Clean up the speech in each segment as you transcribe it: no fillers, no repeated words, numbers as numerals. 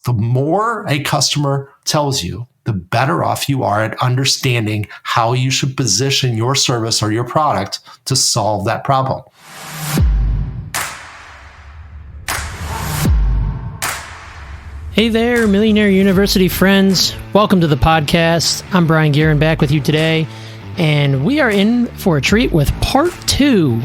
The more a customer tells you, the better off you are at understanding how you should position your service or your product to solve that problem. Hey there, Millionaire University friends. Welcome to the podcast. I'm Brian Gearin back with you today, and we are in for a treat with part 2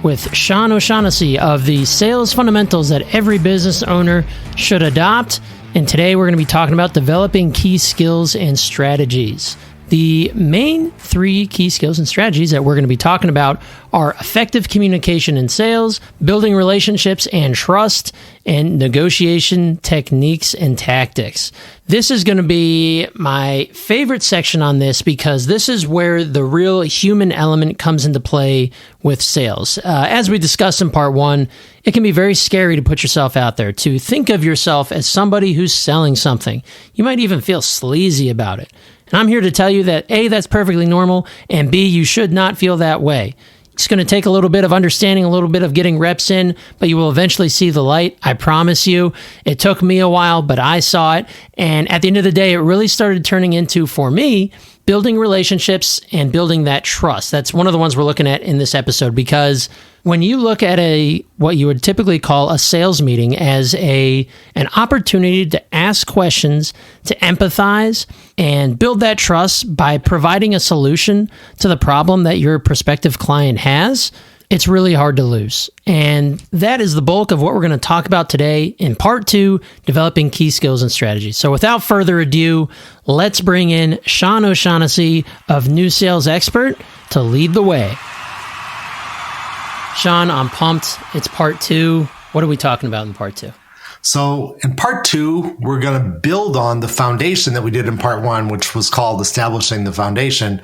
with Sean O'Shaughnessy of the sales fundamentals that every business owner should adopt. And today we're going to be talking about developing key skills and strategies. The main 3 key skills and strategies that we're going to be talking about are effective communication in sales, building relationships and trust, and negotiation techniques and tactics. This is going to be my favorite section on this because this is where the real human element comes into play with sales. As we discussed in part 1, it can be very scary to put yourself out there, to think of yourself as somebody who's selling something. You might even feel sleazy about it. And I'm here to tell you that A, that's perfectly normal, and B, you should not feel that way. It's going to take a little bit of understanding, a little bit of getting reps in, but you will eventually see the light. I promise you. It took me a while, but I saw it. And at the end of the day, it really started turning into, for me, building relationships and building that trust. That's one of the ones we're looking at in this episode, because when you look at what you would typically call a sales meeting as an opportunity to ask questions, to empathize, and build that trust by providing a solution to the problem that your prospective client has, it's really hard to lose. And that is the bulk of what we're going to talk about today in part 2, developing key skills and strategies. So without further ado, let's bring in Sean O'Shaughnessy of New Sales Expert to lead the way. Sean, I'm pumped. It's part 2. What are we talking about in part 2? So in part 2, we're going to build on the foundation that we did in part 1, which was called establishing the foundation.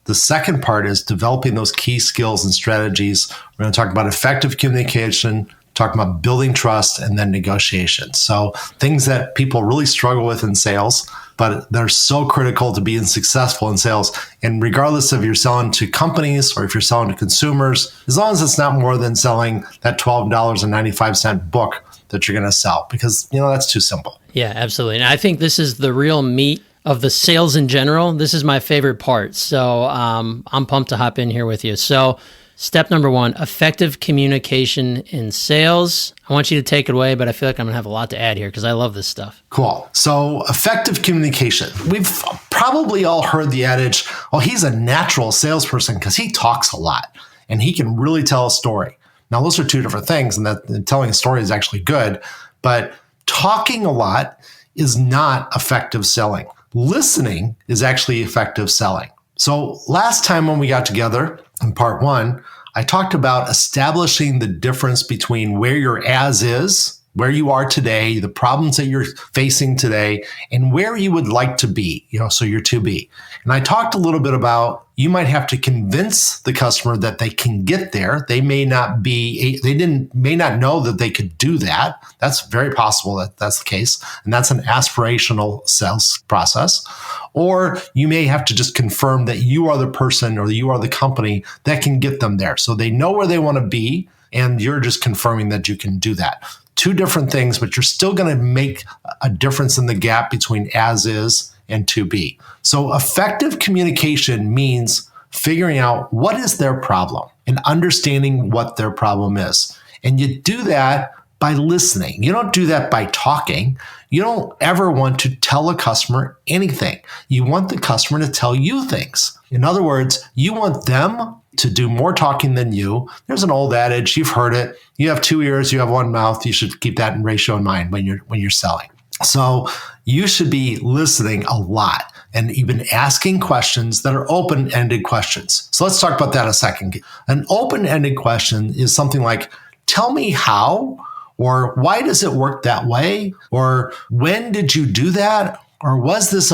The second part is developing those key skills and strategies. We're going to talk about effective communication, talk about building trust, and then negotiation. So things that people really struggle with in sales, but they're so critical to being successful in sales. And regardless if you're selling to companies or if you're selling to consumers, as long as it's not more than selling that $12.95 book that you're going to sell, because that's too simple. Yeah, absolutely. And I think this is the real meat of the sales in general. This is my favorite part. So I'm pumped to hop in here with you. So step number 1, effective communication in sales. I want you to take it away, but I feel like I'm going to have a lot to add here because I love this stuff. Cool. So effective communication. We've probably all heard the adage, oh, he's a natural salesperson because he talks a lot and he can really tell a story. Now, those are 2 different things, and that telling a story is actually good, but talking a lot is not effective selling. Listening is actually effective selling. So last time when we got together in part 1, I talked about establishing the difference between where your as is, where you are today, the problems that you're facing today, and where you would like to be, so your to be. And I talked a little bit about you might have to convince the customer that they can get there. They may not know that they could do that. That's very possible that that's the case. And that's an aspirational sales process. Or you may have to just confirm that you are the person or you are the company that can get them there. So they know where they want to be, and you're just confirming that you can do that. 2 different things, but you're still going to make a difference in the gap between as is and to be. So effective communication means figuring out what is their problem and understanding what their problem is. And you do that by listening. You don't do that by talking. You don't ever want to tell a customer anything. You want the customer to tell you things. In other words, you want them to do more talking than you. There's an old adage, you've heard it. You have 2 ears, you have 1 mouth. You should keep that in ratio in mind when you're selling. So you should be listening a lot and even asking questions that are open-ended questions. So let's talk about that a second. An open-ended question is something like, tell me how, or why does it work that way? Or when did you do that? Or was this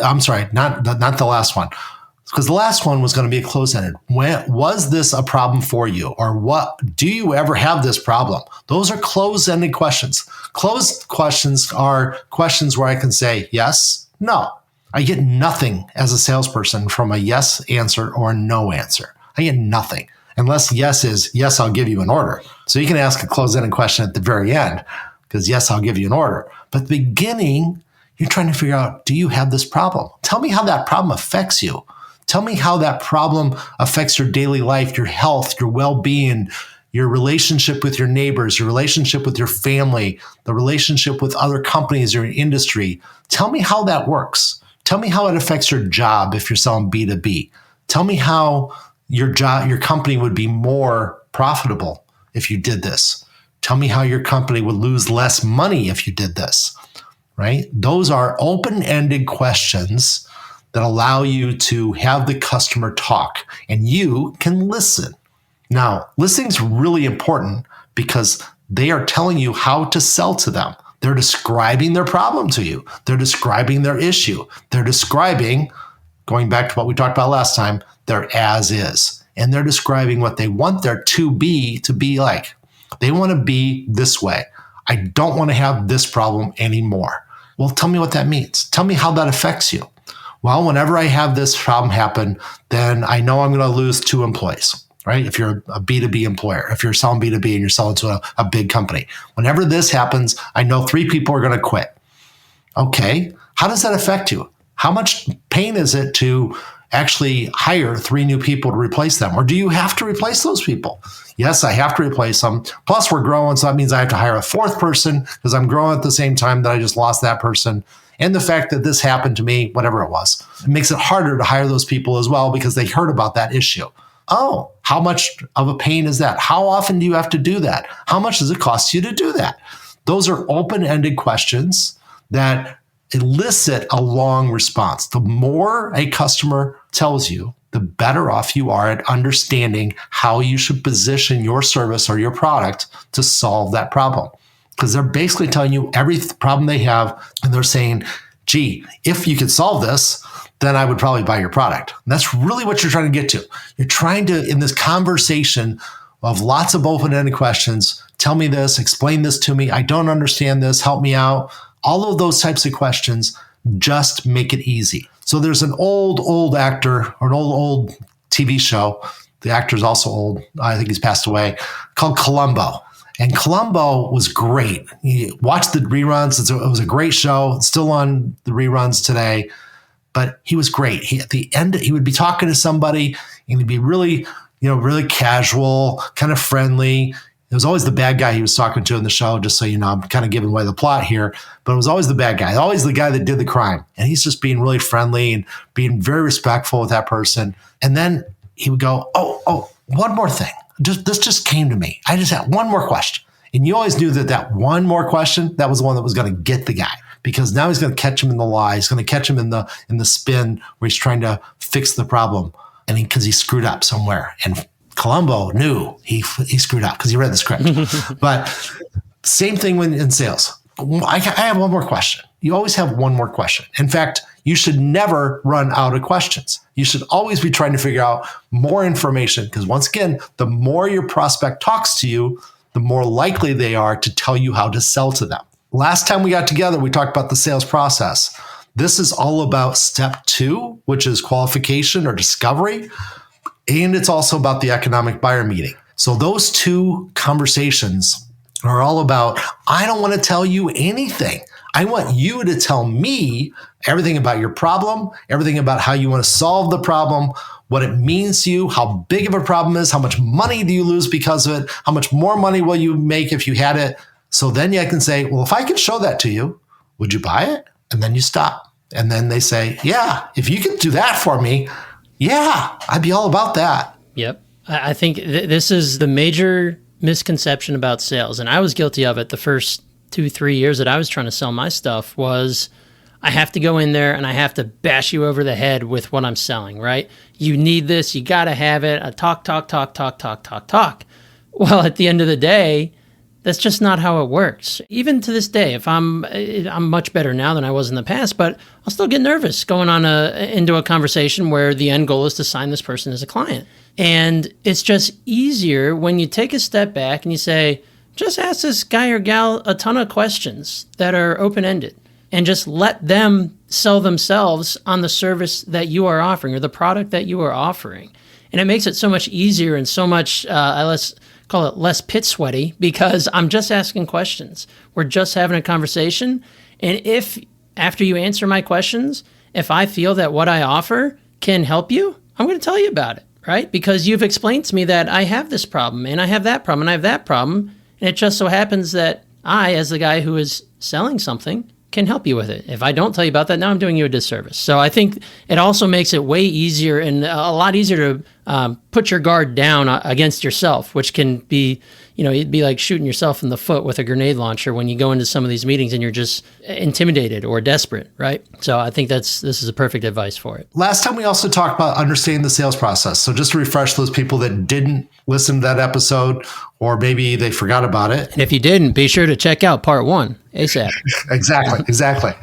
I'm sorry, not the last one. Because the last one was going to be a close-ended. Was this a problem for you? Or what? Do you ever have this problem? Those are closed-ended questions. Closed questions are questions where I can say yes, no. I get nothing as a salesperson from a yes answer or a no answer. I get nothing. Unless yes is, yes, I'll give you an order. So you can ask a closed-ended question at the very end, because yes, I'll give you an order. But at the beginning, you're trying to figure out, do you have this problem? Tell me how that problem affects you. Tell me how that problem affects your daily life, your health, your well-being, your relationship with your neighbors, your relationship with your family, the relationship with other companies or industry. Tell me how that works. Tell me how it affects your job if you're selling B2B. Tell me how your company would be more profitable if you did this. Tell me how your company would lose less money if you did this, right? Those are open-ended questions that allow you to have the customer talk, and you can listen. Now, listening is really important because they are telling you how to sell to them. They're describing their problem to you. They're describing their issue. They're describing, going back to what we talked about last time, their as is. And they're describing what they want their to be like. They want to be this way. I don't want to have this problem anymore. Well, tell me what that means. Tell me how that affects you. Well, whenever I have this problem happen, then I know I'm going to lose 2 employees. Right? If you're a B2B employer, if you're selling B2B and you're selling to a big company, whenever this happens, I know 3 people are going to quit. Okay. How does that affect you? How much pain is it to actually hire 3 new people to replace them? Or do you have to replace those people? Yes, I have to replace them. Plus we're growing. So that means I have to hire a 4th person because I'm growing at the same time that I just lost that person. And the fact that this happened to me, whatever it was, it makes it harder to hire those people as well because they heard about that issue. Oh, how much of a pain is that? How often do you have to do that? How much does it cost you to do that? Those are open-ended questions that elicit a long response. The more a customer tells you, the better off you are at understanding how you should position your service or your product to solve that problem. Because they're basically telling you every problem they have, and they're saying, gee, if you could solve this, then I would probably buy your product. And that's really what you're trying to get to. You're trying to, in this conversation of lots of open-ended questions, tell me this, explain this to me, I don't understand this, help me out. All of those types of questions just make it easy. So there's an old actor or an old TV show. The actor's also old. I think he's passed away, called Columbo. And Columbo was great. You watch the reruns. It was a great show. It's still on the reruns today. But he was great. At the end, he would be talking to somebody and he'd be really, really casual, kind of friendly. It was always the bad guy he was talking to in the show, just so you know, I'm kind of giving away the plot here, but it was always the bad guy, always the guy that did the crime. And he's just being really friendly and being very respectful with that person. And then he would go, oh, one more thing. This just came to me. I just had one more question. And you always knew that one more question, that was the one that was going to get the guy. Because now he's going to catch him in the lie. He's going to catch him in the spin where he's trying to fix the problem, and because he screwed up somewhere. And Columbo knew he screwed up because he read the script. But same thing in sales. I have one more question. You always have one more question. In fact, you should never run out of questions. You should always be trying to figure out more information because once again, the more your prospect talks to you, the more likely they are to tell you how to sell to them. Last time we got together, we talked about the sales process. This is all about step 2, which is qualification or discovery. And it's also about the economic buyer meeting. So those 2 conversations are all about, I don't want to tell you anything. I want you to tell me everything about your problem, everything about how you want to solve the problem, what it means to you, how big of a problem is, how much money do you lose because of it, how much more money will you make if you had it. So then I can say, well, if I could show that to you, would you buy it? And then you stop. And then they say, yeah, if you could do that for me, yeah, I'd be all about that. Yep. I think this is the major misconception about sales. And I was guilty of it the first 2-3 years that I was trying to sell my stuff was I have to go in there and I have to bash you over the head with what I'm selling, right? You need this. You got to have it. I talk. Well, at the end of the day, that's just not how it works. Even to this day, if I'm much better now than I was in the past, but I'll still get nervous going on into a conversation where the end goal is to sign this person as a client. And it's just easier when you take a step back and you say, just ask this guy or gal a ton of questions that are open-ended and just let them sell themselves on the service that you are offering or the product that you are offering. And it makes it so much easier and so much, let's call it less pit sweaty because I'm just asking questions. We're just having a conversation And if after you answer my questions, if I feel that what I offer can help you, I'm going to tell you about it, right? Because you've explained to me that I have this problem and I have that problem and I have that problem. And it just so happens that I, as the guy who is selling something, can help you with it. If I don't tell you about that, now I'm doing you a disservice. So I think it also makes it way easier and a lot easier to put your guard down against yourself, which can be, it'd be like shooting yourself in the foot with a grenade launcher when you go into some of these meetings and you're just intimidated or desperate, right? So I think this is a perfect advice for it. Last time we also talked about understanding the sales process. So just to refresh those people that didn't listen to that episode, or maybe they forgot about it. And if you didn't, be sure to check out part 1 ASAP. Exactly.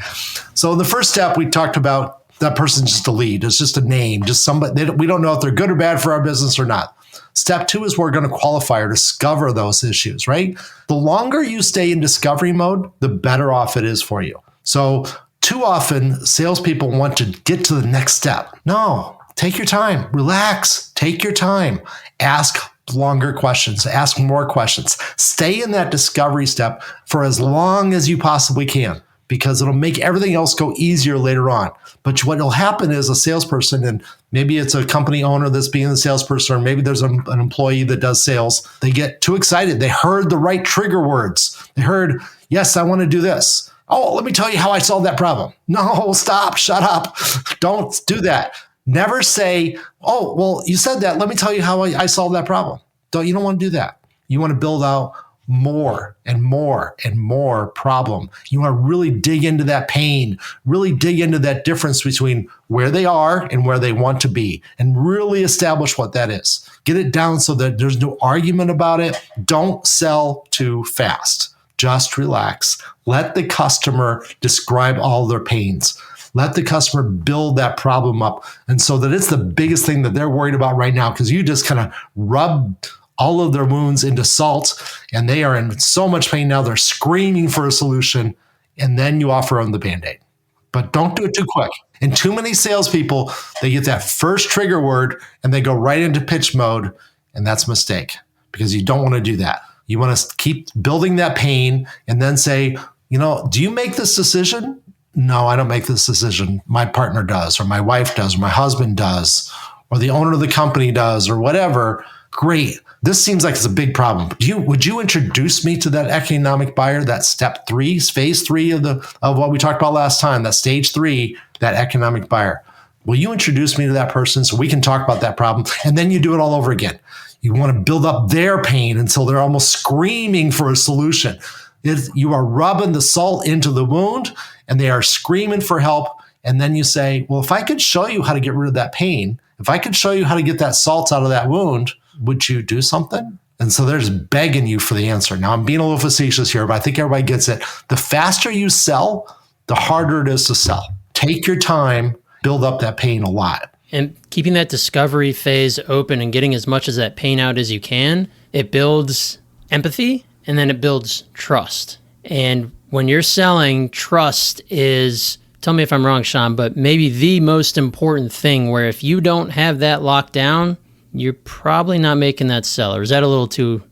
So in the first step, we talked about that person's just a lead. It's just a name, just somebody. We don't know if they're good or bad for our business or not. Step 2 is we're going to qualify or discover those issues, right? The longer you stay in discovery mode, the better off it is for you. So too often, salespeople want to get to the next step. No, take your time, relax, take your time, ask longer questions, ask more questions. Stay in that discovery step for as long as you possibly can, because it'll make everything else go easier later on. But what will happen is a salesperson, and maybe it's a company owner that's being the salesperson, or maybe there's an employee that does sales, they get too excited. They heard the right trigger words. They heard, yes, I want to do this. Oh, let me tell you how I solved that problem. No, stop, shut up. Don't do that. Never say, oh, well, you said that. Let me tell you how I solved that problem. You don't want to do that. You want to build out more and more and more problem. You want to really dig into that pain, really dig into that difference between where they are and where they want to be, and really establish what that is. Get it down so that there's no argument about it. Don't sell too fast. Just relax. Let the customer describe all their pains. Let the customer build that problem up. And so that it's the biggest thing that they're worried about right now, because you just kind of rub all of their wounds into salt, and they are in so much pain now. They're screaming for a solution, and then you offer them the Band-Aid. But don't do it too quick. And too many salespeople, they get that first trigger word and they go right into pitch mode, and that's a mistake, because you don't want to do that. You want to keep building that pain and then say, do you make this decision? No, I don't make this decision. My partner does, or my wife does, or my husband does, or the owner of the company does, or whatever. Great. This seems like it's a big problem. Would you introduce me to that economic buyer, that step 3, phase 3 of what we talked about last time, that stage 3, that economic buyer? Will you introduce me to that person so we can talk about that problem? And then you do it all over again. You want to build up their pain until they're almost screaming for a solution. You are rubbing the salt into the wound, and they are screaming for help. And then you say, well, if I could show you how to get rid of that pain, if I could show you how to get that salt out of that wound, would you do something? And so there's begging you for the answer. Now, I'm being a little facetious here, but I think everybody gets it. The faster you sell, the harder it is to sell. Take your time, build up that pain a lot. And keeping that discovery phase open and getting as much of that pain out as you can, it builds empathy, and then it builds trust. And when you're selling, trust is, tell me if I'm wrong, Sean, but maybe the most important thing, where if you don't have that locked down, you're probably not making that sell. Or is that a little too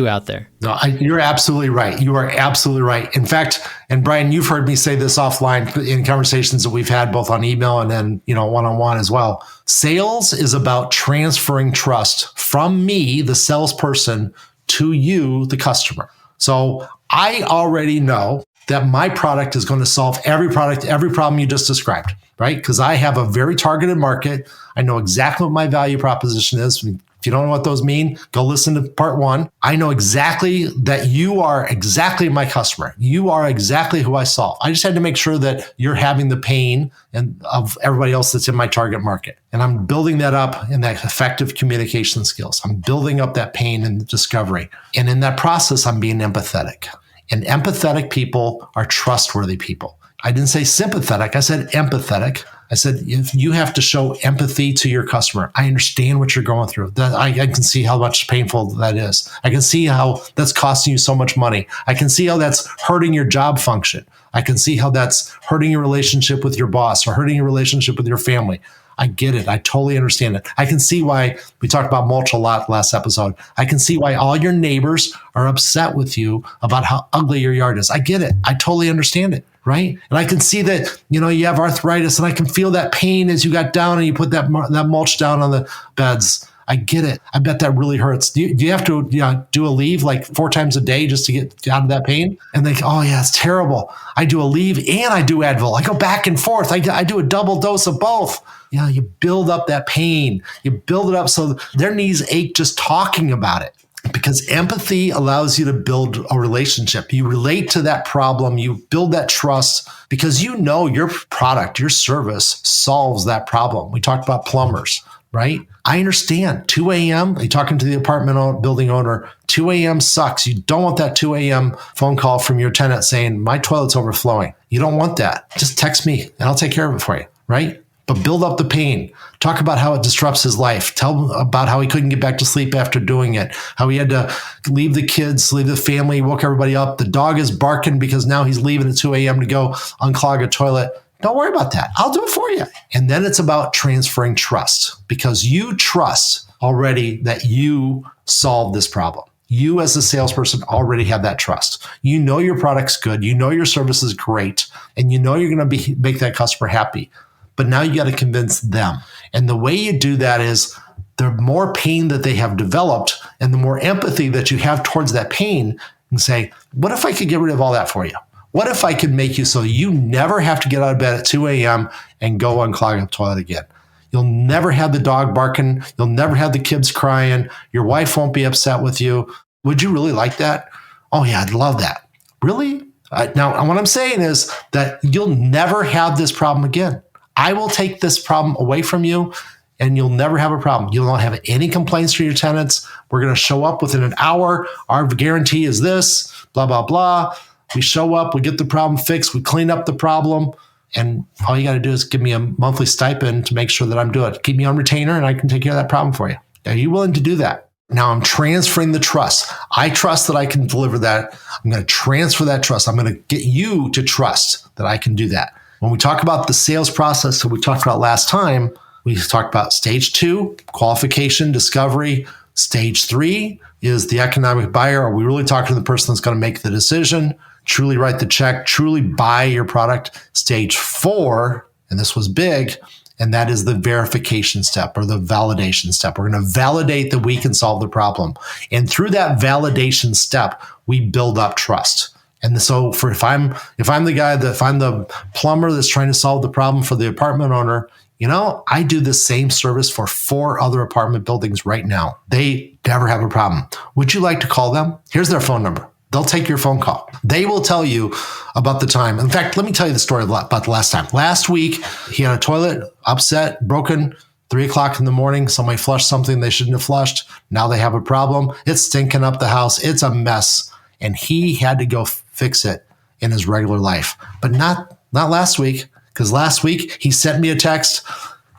out there? No, you're absolutely right. You are absolutely right. In fact, and Brian, you've heard me say this offline in conversations that we've had both on email and then, one-on-one as well. Sales is about transferring trust from me, the salesperson, to you, the customer. So I already know that my product is going to solve every problem you just described, right? Because I have a very targeted market. I know exactly what my value proposition is. If you don't know what those mean, go listen to part 1. I know exactly that you are exactly my customer. You are exactly who I solve. I just had to make sure that you're having the pain and of everybody else that's in my target market. And I'm building that up in that effective communication skills. I'm building up that pain and discovery. And in that process, I'm being empathetic. And empathetic people are trustworthy people. I didn't say sympathetic. I said empathetic. I said, if you have to show empathy to your customer, I understand what you're going through. That I can see how much painful that is. I can see how that's costing you so much money. I can see how that's hurting your job function. I can see how that's hurting your relationship with your boss or hurting your relationship with your family. I get it. I totally understand it. I can see why we talked about mulch a lot last episode. I can see why all your neighbors are upset with you about how ugly your yard is. I get it. I totally understand it. Right. And I can see that, you have arthritis, and I can feel that pain as you got down and you put that mulch down on the beds. I get it. I bet that really hurts. Do you have to do a leave like 4 times a day just to get out of that pain? And they go, oh yeah, it's terrible. I do a leave and I do Advil. I go back and forth. I do a double dose of both. You build up that pain. You build it up so their knees ache just talking about it. Because empathy allows you to build a relationship. You relate to that problem. You build that trust because your product, your service solves that problem. We talked about plumbers, right? I understand. 2 a.m., you're talking to the apartment building owner, 2 a.m. sucks. You don't want that 2 a.m. phone call from your tenant saying, my toilet's overflowing. You don't want that. Just text me and I'll take care of it for you, right? But build up the pain. Talk about how it disrupts his life. Tell him about how he couldn't get back to sleep after doing it, how he had to leave the kids, leave the family, woke everybody up. The dog is barking because now he's leaving at 2 a.m. to go unclog a toilet. Don't worry about that. I'll do it for you. And then it's about transferring trust because you trust already that you solved this problem. You as a salesperson already have that trust. You know your product's good. You know your service is great. And you know you're going to make that customer happy. But now you got to convince them. And the way you do that is the more pain that they have developed and the more empathy that you have towards that pain and say, what if I could get rid of all that for you? What if I could make you so you never have to get out of bed at 2 a.m. and go unclog a toilet again? You'll never have the dog barking. You'll never have the kids crying. Your wife won't be upset with you. Would you really like that? Oh, yeah, I'd love that. Really? Now, what I'm saying is that you'll never have this problem again. I will take this problem away from you and you'll never have a problem. You'll not have any complaints from your tenants. We're going to show up within an hour. Our guarantee is this, blah, blah, blah. We show up, we get the problem fixed, we clean up the problem, and all you got to do is give me a monthly stipend to make sure that I'm doing it. Keep me on retainer and I can take care of that problem for you. Are you willing to do that? Now I'm transferring the trust. I trust that I can deliver that. I'm going to transfer that trust. I'm going to get you to trust that I can do that. When we talk about the sales process that we talked about last time, we talked about stage 2, qualification, discovery. Stage 3 is the economic buyer. Are we really talking to the person that's going to make the decision, truly write the check, truly buy your product? Stage 4, and this was big, and that is the verification step or the validation step. We're going to validate that we can solve the problem. And through that validation step, we build up trust. And so if I'm the plumber that's trying to solve the problem for the apartment owner, I do the same service for 4 other apartment buildings right now. They never have a problem. Would you like to call them? Here's their phone number. They'll take your phone call. They will tell you about the time. In fact, let me tell you the story about the last time. Last week, he had a toilet upset, broken, 3 o'clock in the morning. Somebody flushed something they shouldn't have flushed. Now they have a problem. It's stinking up the house. It's a mess. And he had to go fix it in his regular life. But not last week, because last week he sent me a text.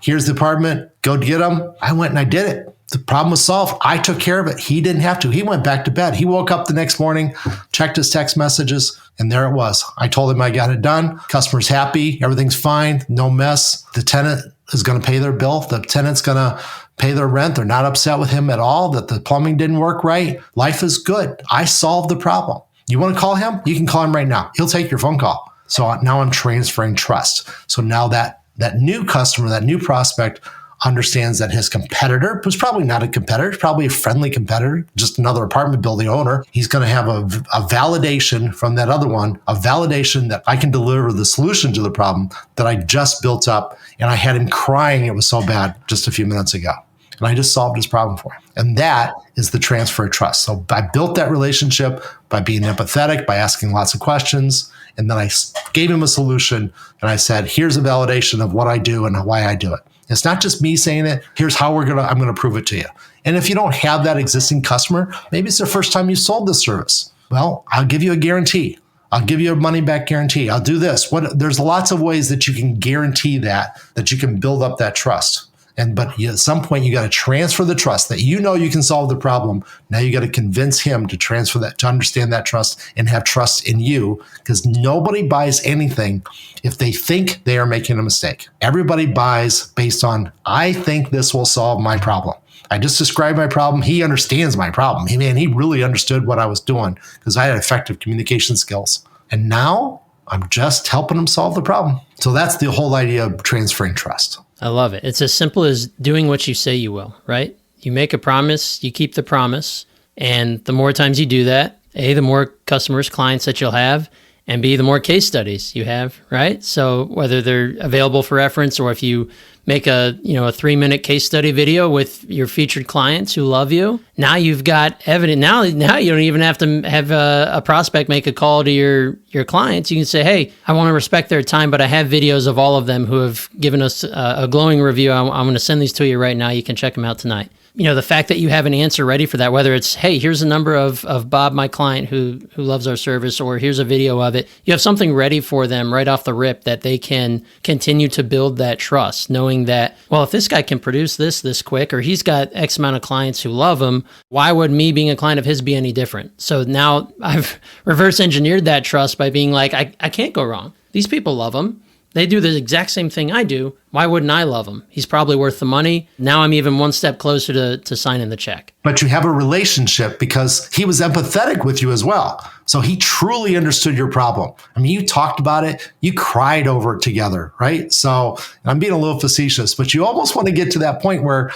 Here's the apartment. Go get him. I went and I did it. The problem was solved. I took care of it. He didn't have to. He went back to bed. He woke up the next morning, checked his text messages, and there it was. I told him I got it done. Customer's happy. Everything's fine. No mess. The tenant is going to pay their bill. The tenant's going to pay their rent. They're not upset with him at all that the plumbing didn't work right. Life is good. I solved the problem. You want to call him? You can call him right now. He'll take your phone call. So now I'm transferring trust. So now that new customer, that new prospect understands that his competitor was probably not a competitor, probably a friendly competitor, just another apartment building owner. He's going to have a validation from that other one, a validation that I can deliver the solution to the problem that I just built up. And I had him crying. It was so bad just a few minutes ago. And I just solved his problem for him. And that is the transfer of trust. So I built that relationship by being empathetic, by asking lots of questions. And then I gave him a solution. And I said, here's a validation of what I do and why I do it. It's not just me saying it. Here's how I'm going to prove it to you. And if you don't have that existing customer, maybe it's the first time you sold this service. Well, I'll give you a guarantee. I'll give you a money back guarantee. I'll do this. There's lots of ways that you can guarantee that you can build up that trust. But at some point, you got to transfer the trust that you can solve the problem. Now you got to convince him to transfer that, to understand that trust and have trust in you, because nobody buys anything if they think they are making a mistake. Everybody buys based on, I think this will solve my problem. I just described my problem. He understands my problem. He really understood what I was doing because I had effective communication skills. And now I'm just helping him solve the problem. So that's the whole idea of transferring trust. I love it. It's as simple as doing what you say you will, right? You make a promise, you keep the promise. And the more times you do that, A, the more customers, clients that you'll have, and B, the more case studies you have, right? So whether they're available for reference or if you make a 3-minute case study video with your featured clients who love you, now you've got evidence. Now you don't even have to have a prospect make a call to your clients. You can say, hey, I want to respect their time, but I have videos of all of them who have given us a glowing review. I'm going to send these to you right now. You can check them out tonight. The fact that you have an answer ready for that, whether it's, hey, here's a number of Bob, my client who loves our service, or here's a video of it. You have something ready for them right off the rip that they can continue to build that trust, knowing that, well, if this guy can produce this quick, or he's got X amount of clients who love him, why would me being a client of his be any different? So now I've reverse engineered that trust by being like, I can't go wrong. These people love him. They do the exact same thing I do. Why wouldn't I love him? He's probably worth the money. Now I'm even one step closer to signing the check. But you have a relationship because he was empathetic with you as well. So he truly understood your problem. You talked about it. You cried over it together, right? So I'm being a little facetious, but you almost want to get to that point where,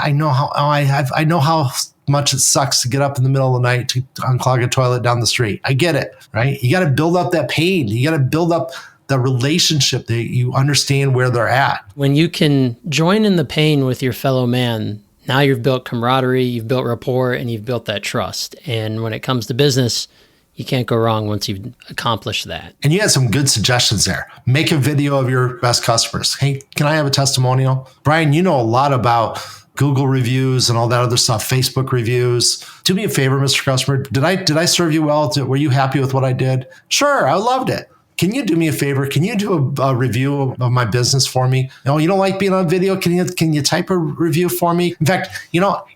I know how much it sucks to get up in the middle of the night to unclog a toilet down the street. I get it, right? You got to build up that pain. You got to build up the relationship that you understand where they're at. When you can join in the pain with your fellow man, now you've built camaraderie, you've built rapport, and you've built that trust. And when it comes to business, you can't go wrong once you've accomplished that. And you had some good suggestions there. Make a video of your best customers. Hey, can I have a testimonial? Brian, you know a lot about Google reviews and all that other stuff, Facebook reviews. Do me a favor, Mr. Customer. Did I serve you well? Were you happy with what I did? Sure, I loved it. Can you do me a favor? Can you do a review of my business for me? You don't like being on video? Can you type a review for me? In fact,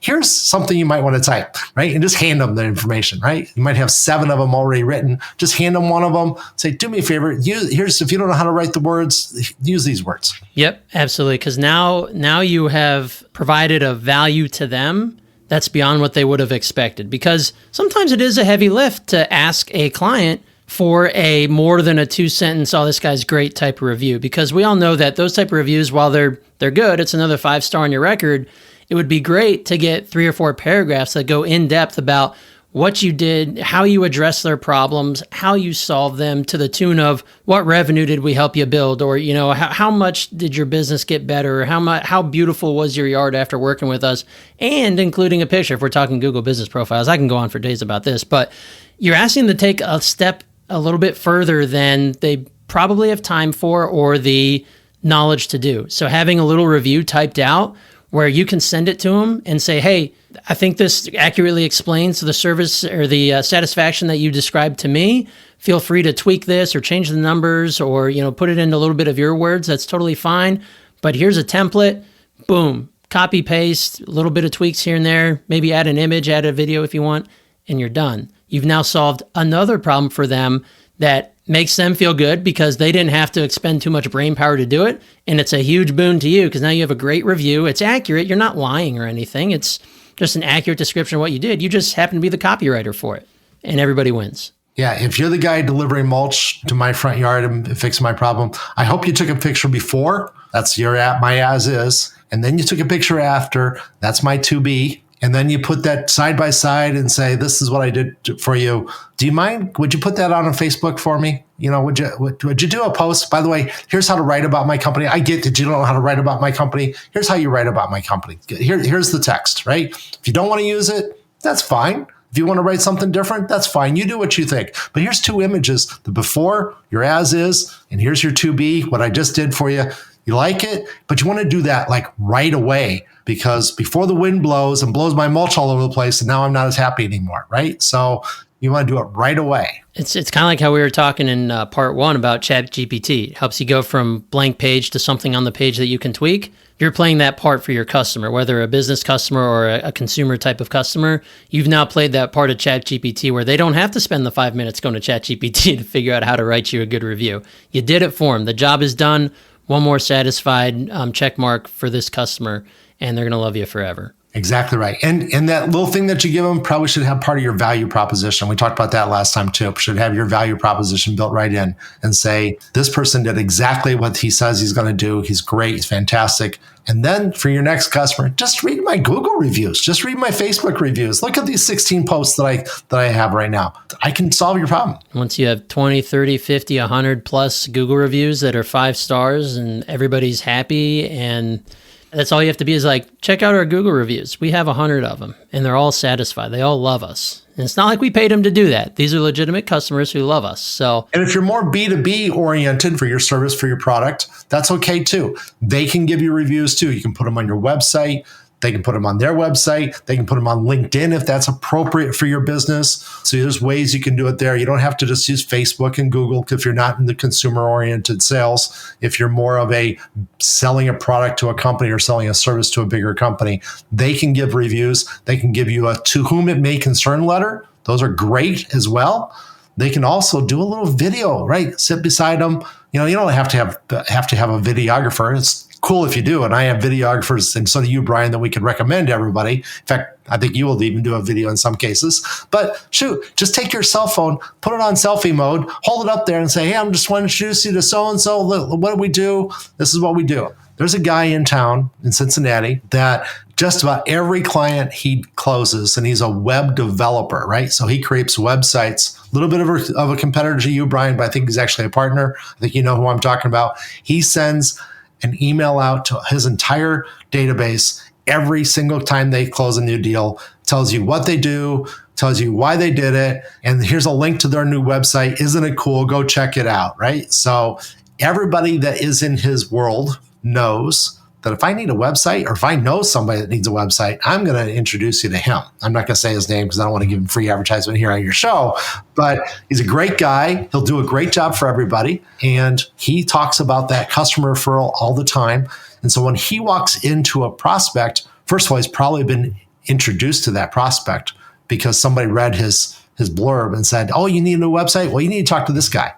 here's something you might want to type, right? And just hand them the information, right? You might have 7 of them already written. Just hand them one of them. Say, do me a favor. If you don't know how to write the words, use these words. Yep, absolutely. Because now you have provided a value to them that's beyond what they would have expected. Because sometimes it is a heavy lift to ask a client for a more than a 2-sentence, oh, this guy's great type of review, because we all know that those type of reviews, while they're good, it's another 5-star on your record. It would be great to get 3 or 4 paragraphs that go in depth about what you did, how you addressed their problems, how you solved them, to the tune of what revenue did we help you build, or how much did your business get better, or how beautiful was your yard after working with us, and including a picture. If we're talking Google business profiles, I can go on for days about this, but you're asking them to take a step a little bit further than they probably have time for or the knowledge to do. So having a little review typed out where you can send it to them and say, hey, I think this accurately explains the service or the satisfaction that you described to me. Feel free to tweak this or change the numbers or, put it into a little bit of your words. That's totally fine. But here's a template. Boom. Copy, paste, a little bit of tweaks here and there. Maybe add an image, add a video if you want, and you're done. You've now solved another problem for them that makes them feel good because they didn't have to expend too much brain power to do it. And it's a huge boon to you because now you have a great review. It's accurate. You're not lying or anything. It's just an accurate description of what you did. You just happen to be the copywriter for it. And everybody wins. Yeah, if you're the guy delivering mulch to my front yard and fixing my problem, I hope you took a picture before. That's my as is. And then you took a picture after. That's my to be. And then you put that side by side and say, this is what I did for you. Do you mind? Would you put that on Facebook for me? Would you do a post? By the way, here's how to write about my company. I get that you don't know how to write about my company. Here's how you write about my company. Here's the text, right? If you don't want to use it, that's fine. If you want to write something different, that's fine. You do what you think. But here's 2 images, the before, your as is, and here's your to be, what I just did for you. You like it, but you want to do that like right away because before the wind blows and blows my mulch all over the place, and now I'm not as happy anymore, right? So You want to do it right away. It's kind of like how we were talking in part 1 about ChatGPT. It helps you go from blank page to something on the page that you can tweak. You're playing that part for your customer, whether a business customer or a consumer type of customer. You've now played that part of ChatGPT where they don't have to spend the 5 minutes going to ChatGPT to figure out how to write you a good review. You did it for them. The job is done. One more satisfied check mark for this customer, and they're going to love you forever. Exactly right. And that little thing that you give them probably should have part of your value proposition. We talked about that last time too. Should have your value proposition built right in and say, this person did exactly what he says he's going to do. He's great. He's fantastic. And then for your next customer, just read my Google reviews. Just read my Facebook reviews. Look at these 16 posts that I have right now. I can solve your problem. Once you have 20, 30, 50, 100 plus Google reviews that are 5 stars and everybody's happy, and that's all you have to be is like, check out our Google reviews. We have 100 of them and they're all satisfied. They all love us. And it's not like we paid them to do that. These are legitimate customers who love us. So, and if you're more B2B oriented for your service, for your product, that's okay too. They can give you reviews too. You can put them on your website. They can put them on their website. They can put them on LinkedIn if that's appropriate for your business. So there's ways you can do it there. You don't have to just use Facebook and Google if you're not in the consumer-oriented sales. If you're more of a selling a product to a company or selling a service to a bigger company, they can give reviews. They can give you a to whom it may concern letter. Those are great as well. They can also do a little video, right? Sit beside them. You don't have to have a videographer. It's cool if you do. And I have videographers, and so do you, Brian, that we could recommend to everybody. In fact, I think you will even do a video in some cases. But shoot, just take your cell phone, put it on selfie mode, hold it up there and say, hey, I'm just want to introduce you to so-and-so. What do we do? This is what we do. There's a guy in town in Cincinnati that just about every client he closes, and he's a web developer, right? So he creates websites, a little bit of a competitor to you, Brian, but I think he's actually a partner. I think you know who I'm talking about. He sends an email out to his entire database every single time they close a new deal, tells you what they do, tells you why they did it, and here's a link to their new website. Isn't it cool? Go check it out, right? So everybody that is in his world knows that if I need a website, or if I know somebody that needs a website, I'm going to introduce you to him. I'm not going to say his name because I don't want to give him free advertisement here on your show, but he's a great guy. He'll do a great job for everybody. And he talks about that customer referral all the time. And so when he walks into a prospect, first of all, he's probably been introduced to that prospect because somebody read his blurb and said, oh, you need a new website? Well, you need to talk to this guy.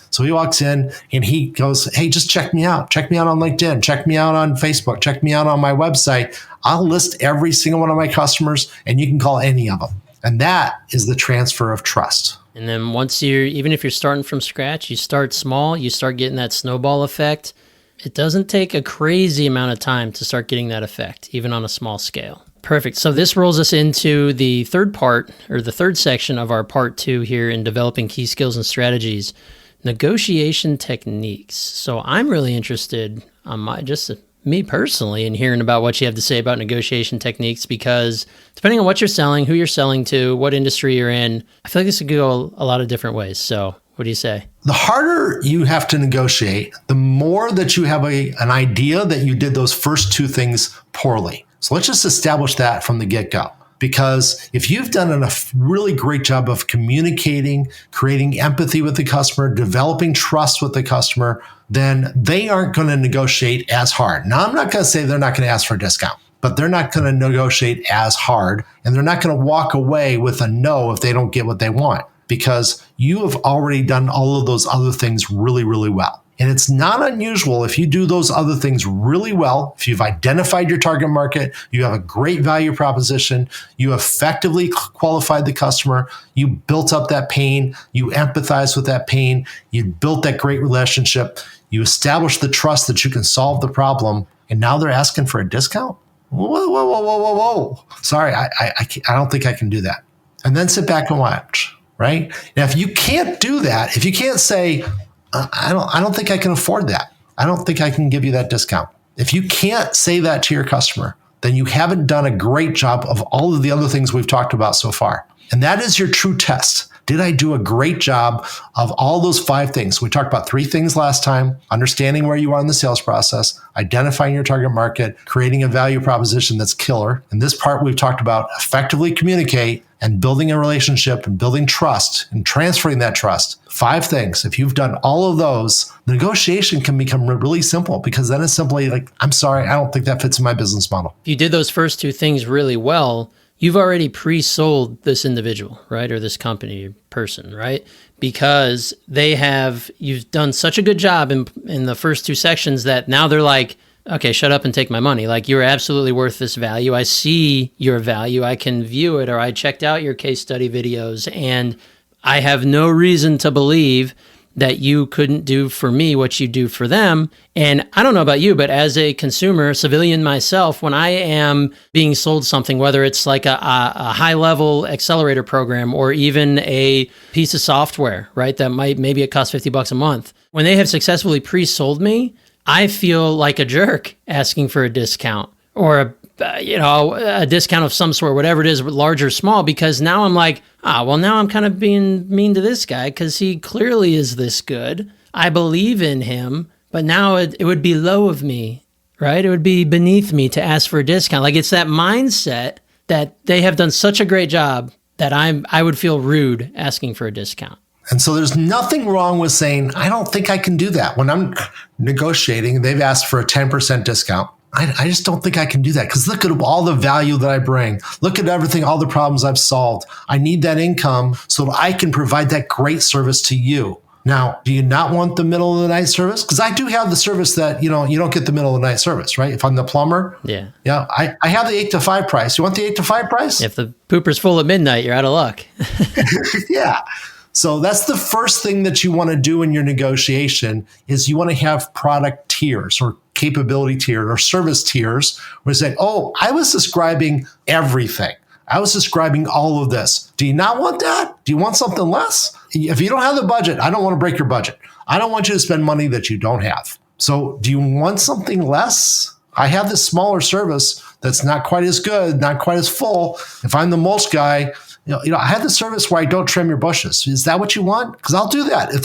So he walks in and he goes, hey, just check me out. Check me out on LinkedIn. Check me out on Facebook. Check me out on my website. I'll list every single one of my customers and you can call any of them. And that is the transfer of trust. And then even if you're starting from scratch, you start small, you start getting that snowball effect. It doesn't take a crazy amount of time to start getting that effect, even on a small scale. Perfect. So this rolls us into the third part, or the third section of our part 2 here in developing key skills and strategies. Negotiation techniques. So I'm really interested on me personally in hearing about what you have to say about negotiation techniques, because depending on what you're selling, who you're selling to, what industry you're in, I feel like this could go a lot of different ways. So what do you say? The harder you have to negotiate, the more that you have an idea that you did those first 2 things poorly. So let's just establish that from the get-go. Because if you've done a really great job of communicating, creating empathy with the customer, developing trust with the customer, then they aren't going to negotiate as hard. Now, I'm not going to say they're not going to ask for a discount, but they're not going to negotiate as hard, and they're not going to walk away with a no if they don't get what they want, because you have already done all of those other things really, really well. And it's not unusual if you do those other things really well, if you've identified your target market, you have a great value proposition, you effectively qualified the customer, you built up that pain, you empathize with that pain, you built that great relationship, you established the trust that you can solve the problem, and now they're asking for a discount? Whoa. Sorry, I don't think I can do that. And then sit back and watch, right? Now, if you can't do that, if you can't say, I don't think I can afford that. I don't think I can give you that discount. If you can't say that to your customer, then you haven't done a great job of all of the other things we've talked about so far. And that is your true test. Did I do a great job of all those 5 things? We talked about 3 things last time: understanding where you are in the sales process, identifying your target market, creating a value proposition that's killer. In this part, we've talked about effectively communicate and building a relationship and building trust and transferring that trust. 5 things. If you've done all of those, the negotiation can become really simple, because then it's simply like, I'm sorry, I don't think that fits in my business model. If you did those first 2 things really well, you've already pre-sold this individual, right? Or this company or person, right? Because you've done such a good job in the first 2 sections that now they're like, okay, shut up and take my money. Like, you're absolutely worth this value. I see your value. I can view it, or I checked out your case study videos, and I have no reason to believe that you couldn't do for me what you do for them. And I don't know about you, but as a consumer, civilian myself, when I am being sold something, whether it's like a high-level accelerator program or even a piece of software, right, that maybe it costs $50 a month, when they have successfully pre-sold me, I feel like a jerk asking for a discount or a discount of some sort, whatever it is, large or small, because now I'm like, now I'm kind of being mean to this guy because he clearly is this good. I believe in him, but now it would be low of me, right? It would be beneath me to ask for a discount. Like, it's that mindset that they have done such a great job that I would feel rude asking for a discount. And so there's nothing wrong with saying, I don't think I can do that. When I'm negotiating, they've asked for a 10% discount. I just don't think I can do that, because look at all the value that I bring. Look at everything, all the problems I've solved. I need that income so that I can provide that great service to you. Now, do you not want the middle of the night service? Because I do have the service that, you don't get the middle of the night service, right? If I'm the plumber. Yeah. Yeah. I have the 8 to 5 price. You want the 8 to 5 price? If the pooper's full at midnight, you're out of luck. Yeah. So that's the first thing that you want to do in your negotiation, is you want to have product tiers or capability tier or service tiers, where you say, oh, I was describing everything. I was describing all of this. Do you not want that? Do you want something less? If you don't have the budget, I don't want to break your budget. I don't want you to spend money that you don't have. So do you want something less? I have this smaller service that's not quite as good, not quite as full. If I'm the mulch guy, I have the service where I don't trim your bushes. Is that what you want? Because I'll do that if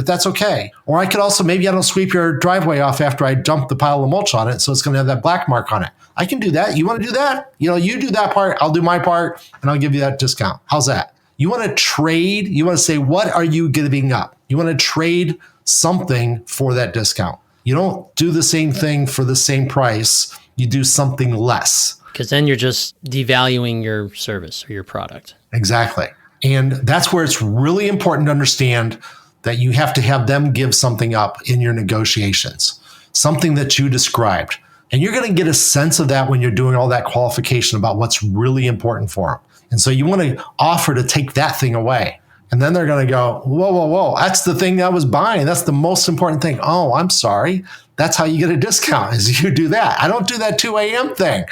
that's okay. Or I could also, maybe I don't sweep your driveway off after I dump the pile of mulch on it, so it's going to have that black mark on it. I can do that. You want to do that? You do that part, I'll do my part, and I'll give you that discount. How's that? You want to trade? You want to say, what are you giving up? You want to trade something for that discount. You don't do the same thing for the same price. You do something less. Because then you're just devaluing your service or your product. Exactly. And that's where it's really important to understand that you have to have them give something up in your negotiations, something that you described. And you're going to get a sense of that when you're doing all that qualification about what's really important for them. And so you want to offer to take that thing away. And then they're going to go, whoa, that's the thing I was buying. That's the most important thing. Oh, I'm sorry. That's how you get a discount, is you do that. I don't do that 2 a.m. thing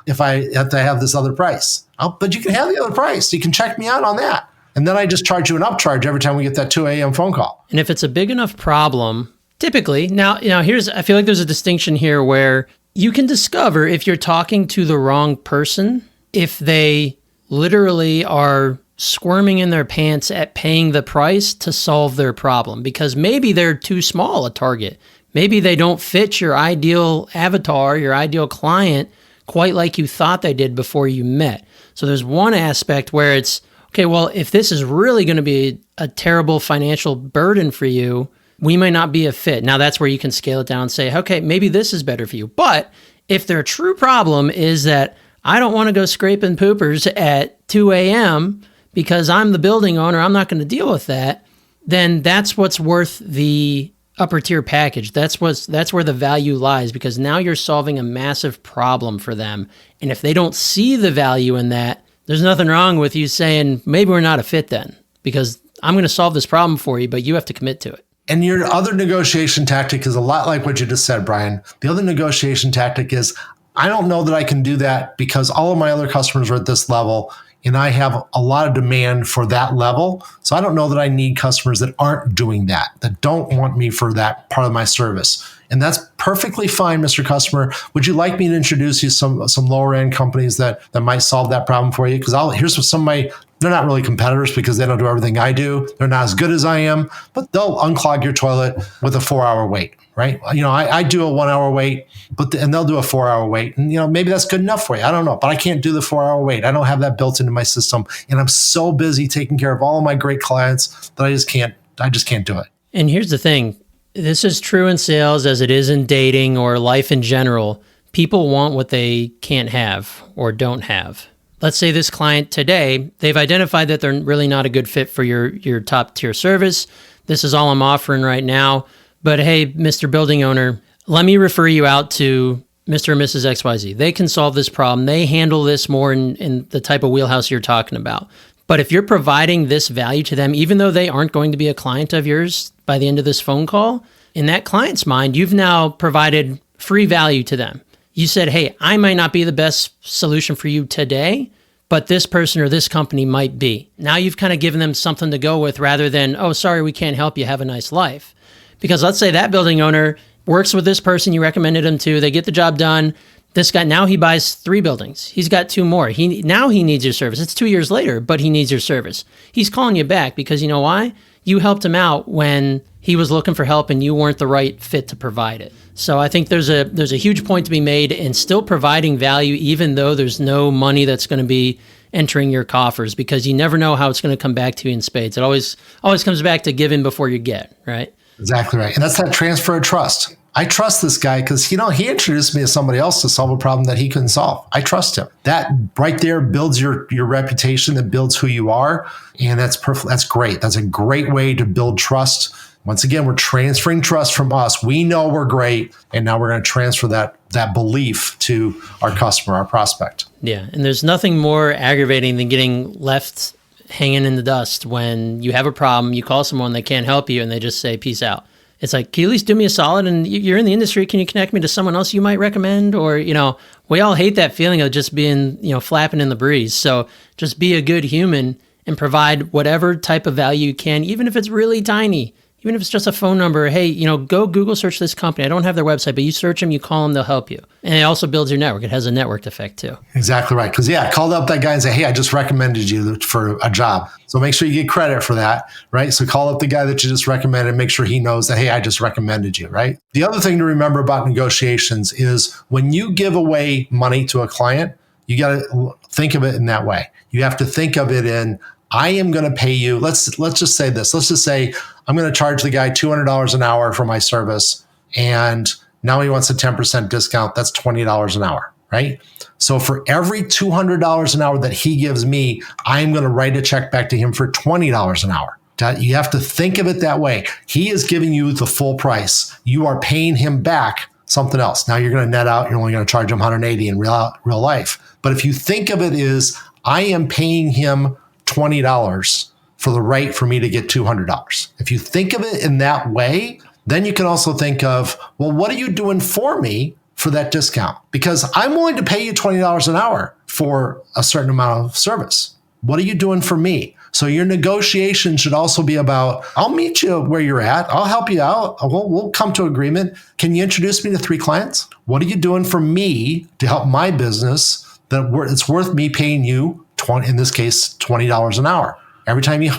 if I have to have this other price. Oh, but you can have the other price. You can check me out on that. And then I just charge you an upcharge every time we get that 2 a.m. phone call. And if it's a big enough problem, typically, now I feel like there's a distinction here where you can discover if you're talking to the wrong person, if they literally are squirming in their pants at paying the price to solve their problem, because maybe they're too small a target. Maybe they don't fit your ideal avatar, your ideal client, quite like you thought they did before you met. So there's one aspect where it's, okay, well, if this is really going to be a terrible financial burden for you, we may not be a fit. Now that's where you can scale it down and say, okay, maybe this is better for you. But if their true problem is that I don't want to go scraping poopers at 2 a.m. because I'm the building owner, I'm not going to deal with that, then that's what's worth the upper tier package. That's where the value lies, because now you're solving a massive problem for them. And if they don't see the value in that, there's nothing wrong with you saying, maybe we're not a fit then, because I'm going to solve this problem for you, but you have to commit to it. And your other negotiation tactic is a lot like what you just said, Brian. The other negotiation tactic is, I don't know that I can do that because all of my other customers are at this level and I have a lot of demand for that level. So I don't know that I need customers that aren't doing that don't want me for that part of my service. And that's perfectly fine, Mr. Customer. Would you like me to introduce you some lower end companies that might solve that problem for you? Because here's some of my They're not really competitors because they don't do everything I do. They're not as good as I am, but they'll unclog your toilet with a 4-hour wait, right? I do a 1-hour wait, and they'll do a 4-hour wait. And, maybe that's good enough for you. I don't know, but I can't do the 4-hour wait. I don't have that built into my system. And I'm so busy taking care of all of my great clients that I just can't do it. And here's the thing. This is true in sales as it is in dating or life in general. People want what they can't have or don't have. Let's say this client today, they've identified that they're really not a good fit for your top tier service. This is all I'm offering right now. But hey, Mr. Building Owner, let me refer you out to Mr. and Mrs. XYZ. They can solve this problem. They handle this more in the type of wheelhouse you're talking about. But if you're providing this value to them, even though they aren't going to be a client of yours by the end of this phone call, in that client's mind, you've now provided free value to them. You said, hey, I might not be the best solution for you today, but this person or this company might be. Now you've kind of given them something to go with rather than, oh, sorry, we can't help you. Have a nice life. Because let's say that building owner works with this person you recommended him to. They get the job done. This guy, now he buys 3 buildings. He's got 2 more. Now he needs your service. It's 2 years later, but he needs your service. He's calling you back because you know why? You helped him out when he was looking for help and you weren't the right fit to provide it. So I think there's a huge point to be made in still providing value, even though there's no money that's going to be entering your coffers, because you never know how it's going to come back to you in spades. It always comes back to giving before you get, right? Exactly right. And that's that transfer of trust. I trust this guy because, he introduced me to somebody else to solve a problem that he couldn't solve. I trust him. That right there builds your reputation. That builds who you are. And that's perfect. That's great. That's a great way to build trust. Once again, we're transferring trust from us. We know we're great. And now we're going to transfer that belief to our customer, our prospect. Yeah. And there's nothing more aggravating than getting left hanging in the dust when you have a problem, you call someone, they can't help you, and they just say, peace out. It's like, can you at least do me a solid? And you're in the industry. Can you connect me to someone else you might recommend? Or, we all hate that feeling of just being, flapping in the breeze. So just be a good human and provide whatever type of value you can, even if it's really tiny, even if it's just a phone number. Hey, go Google search this company. I don't have their website, but you search them, you call them, they'll help you. And it also builds your network. It has a networked effect too. Exactly right. Because call up that guy and say, hey, I just recommended you for a job. So make sure you get credit for that, right? So call up the guy that you just recommended and make sure he knows that, hey, I just recommended you, right? The other thing to remember about negotiations is when you give away money to a client, you got to think of it in that way. You have to think of it in, I am going to pay you. Let's just say this. Let's just say I'm going to charge the guy $200 an hour for my service. And now he wants a 10% discount. That's $20 an hour, right? So for every $200 an hour that he gives me, I'm going to write a check back to him for $20 an hour. You have to think of it that way. He is giving you the full price. You are paying him back something else. Now you're going to net out. You're only going to charge him $180 in real life. But if you think of it as I am paying him $20 for the right for me to get $200. If you think of it in that way, then you can also think of, well, what are you doing for me for that discount? Because I'm willing to pay you $20 an hour for a certain amount of service. What are you doing for me? So your negotiation should also be about, I'll meet you where you're at. I'll help you out. We'll come to agreement. Can you introduce me to 3 clients? What are you doing for me to help my business that it's worth me paying you, in this case, $20 an hour? Every time you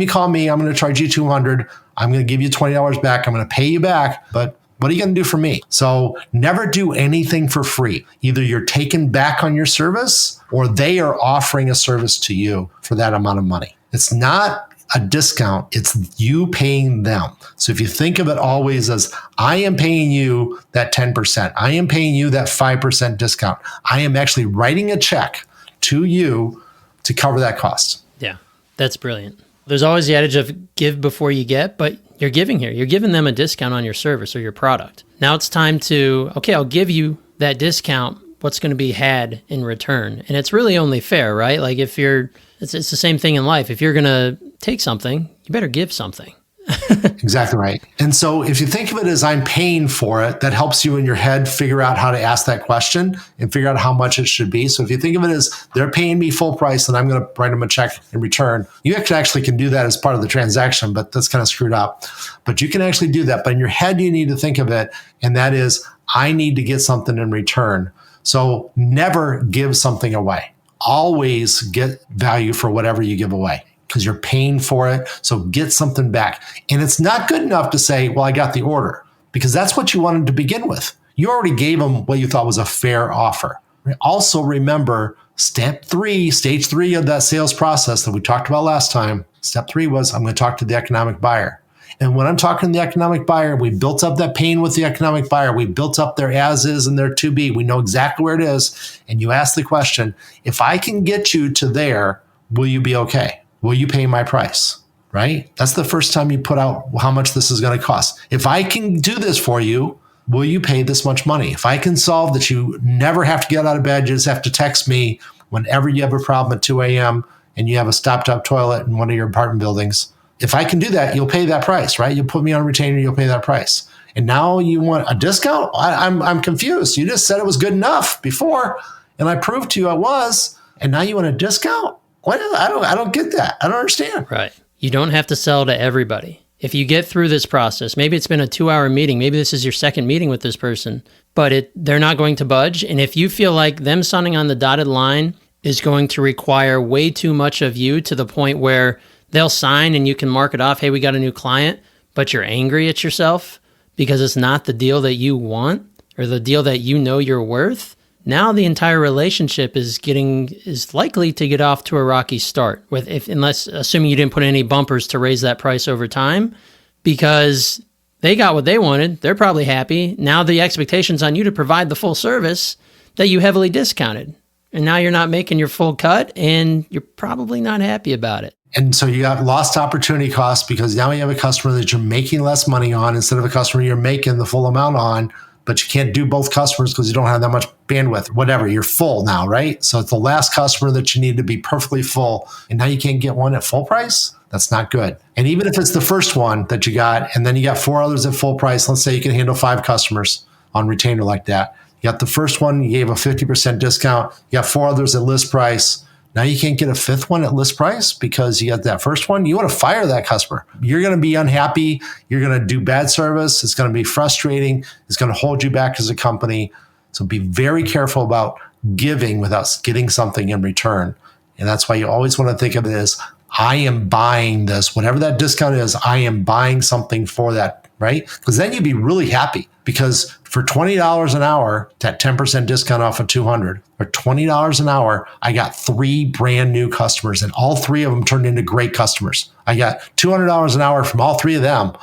call me, I'm going to charge you $200. I'm going to give you $20 back. I'm going to pay you back. But what are you going to do for me? So never do anything for free. Either you're taken back on your service or they are offering a service to you for that amount of money. It's not a discount. It's you paying them. So if you think of it always as, I am paying you that 10%. I am paying you that 5% discount. I am actually writing a check to you to cover that cost. Yeah, that's brilliant. There's always the adage of give before you get, but you're giving here. You're giving them a discount on your service or your product. Now it's time to, okay, I'll give you that discount. What's going to be had in return? And it's really only fair, right? Like it's the same thing in life. If you're going to take something, you better give something. Exactly right. And so if you think of it as I'm paying for it, that helps you in your head figure out how to ask that question and figure out how much it should be. So if you think of it as they're paying me full price and I'm going to write them a check in return, you actually can do that as part of the transaction, but that's kind of screwed up. But you can actually do that. But in your head, you need to think of it. And that is, I need to get something in return. So never give something away. always get value for whatever you give away because you're paying for it. So get something back. And it's not good enough to say, well, I got the order, because that's what you wanted to begin with. You already gave them what you thought was a fair offer. Also remember, stage three of that sales process that we talked about last time. Step 3 was, I'm going to talk to the economic buyer. And when I'm talking to the economic buyer, we built up that pain with the economic buyer. We built up their as is and their to be. We know exactly where it is. And you ask the question, if I can get you to there, will you be okay? Will you pay my price? Right? That's the first time you put out how much this is going to cost. If I can do this for you, will you pay this much money? If I can solve that you never have to get out of bed, you just have to text me whenever you have a problem at 2 a.m. and you have a stopped-up toilet in one of your apartment buildings. If I can do that, you'll pay that price, right? You'll put me on retainer, you'll pay that price. And now you want a discount? I'm confused. You just said it was good enough before, and I proved to you it was, and now you want a discount? What? I don't get that. I don't understand. Right. You don't have to sell to everybody. If you get through this process, maybe it's been a 2-hour meeting, maybe this is your second meeting with this person, but they're not going to budge. And if you feel like them signing on the dotted line is going to require way too much of you to the point where they'll sign and you can mark it off, hey, we got a new client, but you're angry at yourself because it's not the deal that you want or the deal that you know you're worth, now the entire relationship is likely to get off to a rocky start, assuming you didn't put any bumpers to raise that price over time, because they got what they wanted. They're probably happy. Now the expectation's on you to provide the full service that you heavily discounted. And now you're not making your full cut and you're probably not happy about it. And so you got lost opportunity costs because now you have a customer that you're making less money on instead of a customer you're making the full amount on, but you can't do both customers because you don't have that much bandwidth. Whatever, you're full now, right? So it's the last customer that you need to be perfectly full, and now you can't get one at full price? That's not good. And even if it's the first one that you got, and then you got 4 others at full price, let's say you can handle 5 customers on retainer like that. You got the first one, you gave a 50% discount. You got 4 others at list price. Now you can't get a 5th one at list price because you got that first one. You want to fire that customer. You're going to be unhappy. You're going to do bad service. It's going to be frustrating. It's going to hold you back as a company. So be very careful about giving without getting something in return. And that's why you always want to think of it as, I am buying this. Whatever that discount is, I am buying something for that, right? Because then you'd be really happy, because for $20 an hour, that 10% discount off of $200, or $20 an hour, I got 3 brand new customers, and all 3 of them turned into great customers. I got $200 an hour from all 3 of them.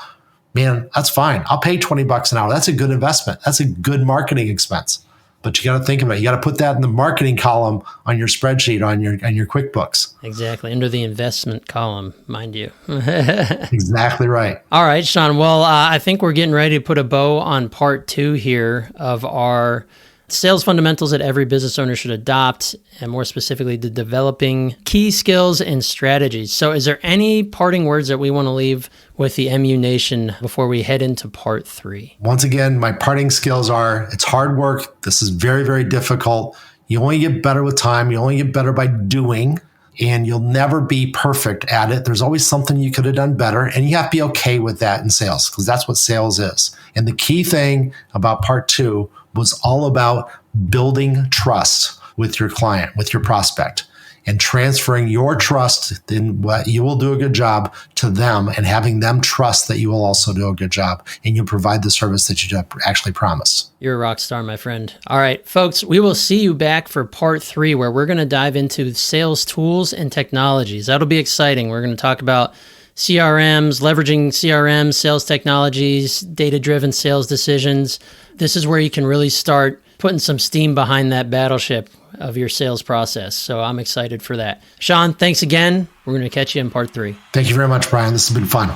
Man, that's fine. I'll pay $20 an hour. That's a good investment. That's a good marketing expense. But you got to think about it. You got to put that in the marketing column on your spreadsheet, on your QuickBooks. Exactly. Under the investment column, mind you. Exactly right. All right, Sean. Well, I think we're getting ready to put a bow on part 2 here of our sales fundamentals that every business owner should adopt, and more specifically, the developing key skills and strategies. So is there any parting words that we want to leave with the MU Nation before we head into part 3? Once again, my parting skills are, it's hard work. This is very, very difficult. You only get better with time. You only get better by doing, and you'll never be perfect at it. There's always something you could have done better, and you have to be okay with that in sales, because that's what sales is. And the key thing about part 2 was all about building trust with your client, with your prospect, and transferring your trust in what you will do a good job to them, and having them trust that you will also do a good job and you provide the service that you actually promised. You're a rock star, my friend. All right, folks, we will see you back for part 3, where we're going to dive into sales tools and technologies. That'll be exciting. We're going to talk about CRMs, leveraging CRMs, sales technologies, data-driven sales decisions. This is where you can really start putting some steam behind that battleship of your sales process. So I'm excited for that. Sean, thanks again. We're going to catch you in part 3. Thank you very much, Brian. This has been fun.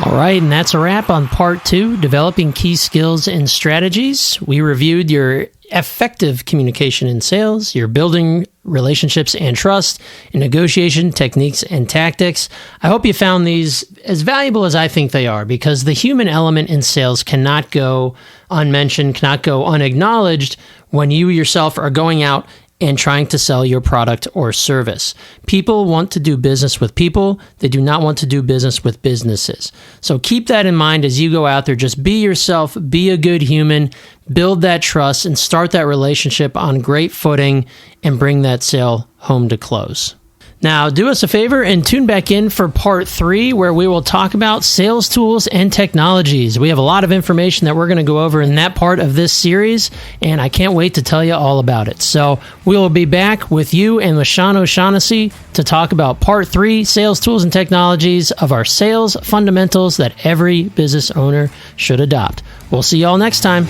All right, and that's a wrap on part 2, developing key skills and strategies. We reviewed your effective communication in sales, your building relationships and trust, and negotiation techniques and tactics. I hope you found these as valuable as I think they are, because the human element in sales cannot go unmentioned, cannot go unacknowledged when you yourself are going out and trying to sell your product or service. People want to do business with people. They do not want to do business with businesses. So keep that in mind as you go out there. Just be yourself, be a good human, build that trust, and start that relationship on great footing and bring that sale home to close. Now, do us a favor and tune back in for part 3, where we will talk about sales tools and technologies. We have a lot of information that we're going to go over in that part of this series, and I can't wait to tell you all about it. So we will be back with you and with Sean O'Shaughnessy to talk about part 3, sales tools and technologies of our sales fundamentals that every business owner should adopt. We'll see you all next time.